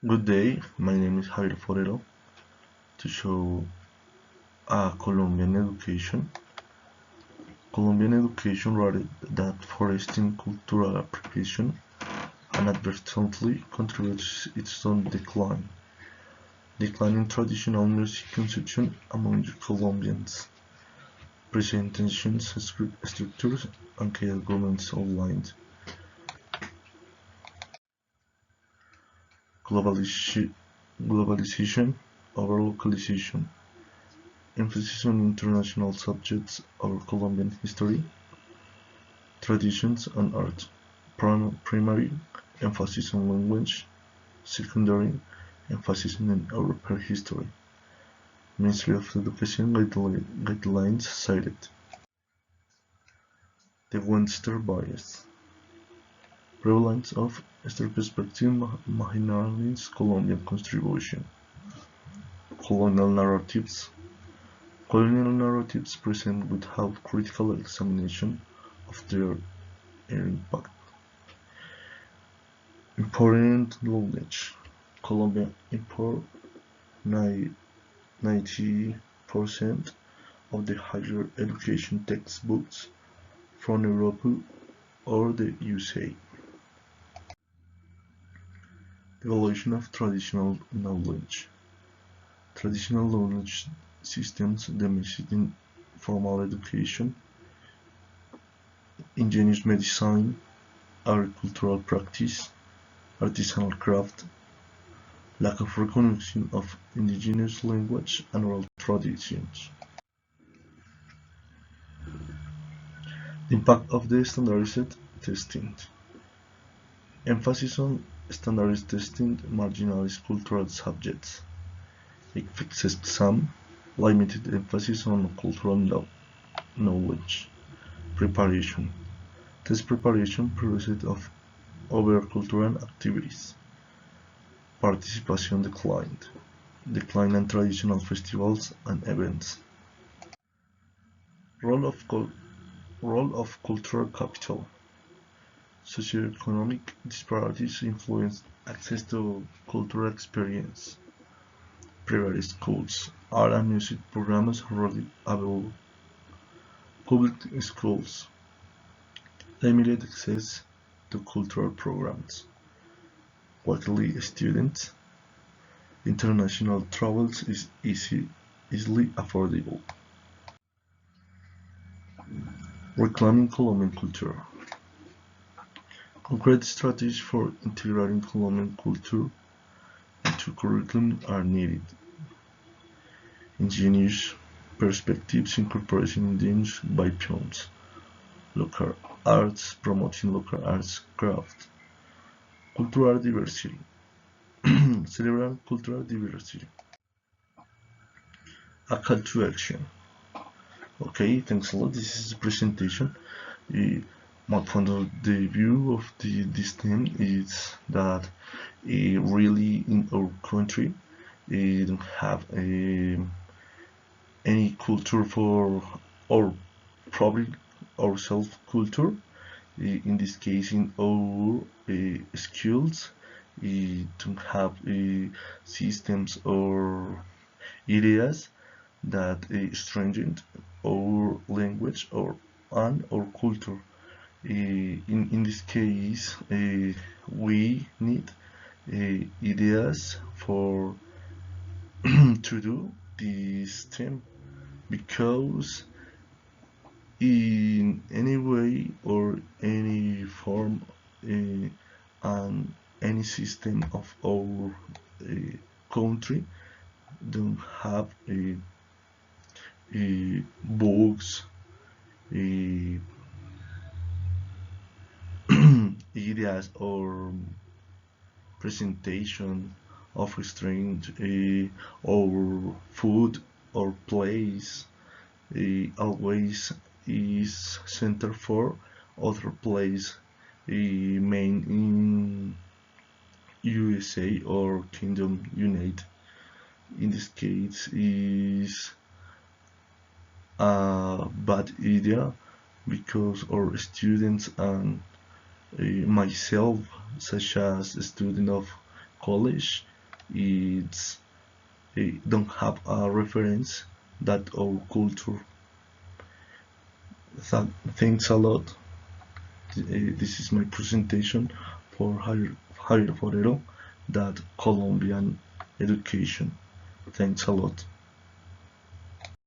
Good day, my name is Javier Forero to show Colombian education. Colombian education rather that fostering cultural appropriation and advertently contributes its own decline. Decline in traditional music consumption among Colombians, presentations, structures, and chaos governments online. Globalization over localization. Emphasis on international subjects over Colombian history, traditions, and art. Primary emphasis on language, secondary emphasis on European history. Ministry of Education guidelines cited the Western bias. Prevalence of Eastern perspective marginalizes Colombian contribution. Colonial narratives. Colonial narratives present without critical examination of their impact. Important knowledge. Colombia import 90% of the higher education textbooks from Europe or the USA. Evaluation of traditional knowledge. Traditional knowledge systems demonstrate in formal education, ingenious medicine, agricultural practice, artisanal craft, lack of recognition of indigenous language and oral traditions. The impact of the standardized testing. Emphasis on standardized testing marginalizes cultural subjects. It fixes some, limited emphasis on cultural knowledge. Preparation. Test preparation process of other cultural activities. Participation declined. Decline in traditional festivals and events. Role of, cultural capital. Socioeconomic disparities influence access to cultural experience. Private schools, art and music programs are rarely available. Public schools, limited access to cultural programs. Wealthy students, international travels is easily affordable. Reclaiming Colombian culture. Concrete strategies for integrating Colombian culture into curriculum are needed. Ingenious perspectives incorporating indigenous viewpoints. Local arts, promoting local arts craft. Cultural diversity. Celebrate cultural diversity. A call to action. Okay, thanks a lot. This is the presentation. My point of the view of this theme is that really in our country we don't have any culture for or probably our self culture. In this case, in our schools, we don't have systems or ideas that strengthen our language or and our culture. In this case, we need ideas for to do this thing because in any way or any form and any system of our country don't have books, a ideas or presentation of restraint or food or place always is center for other place main in USA or Kingdom United. In this case is a bad idea because our students and myself, such as a student of college, it's don't have a reference that our culture. Thanks a lot. This is my presentation for Javier Forero, that Colombian Education. Thanks a lot.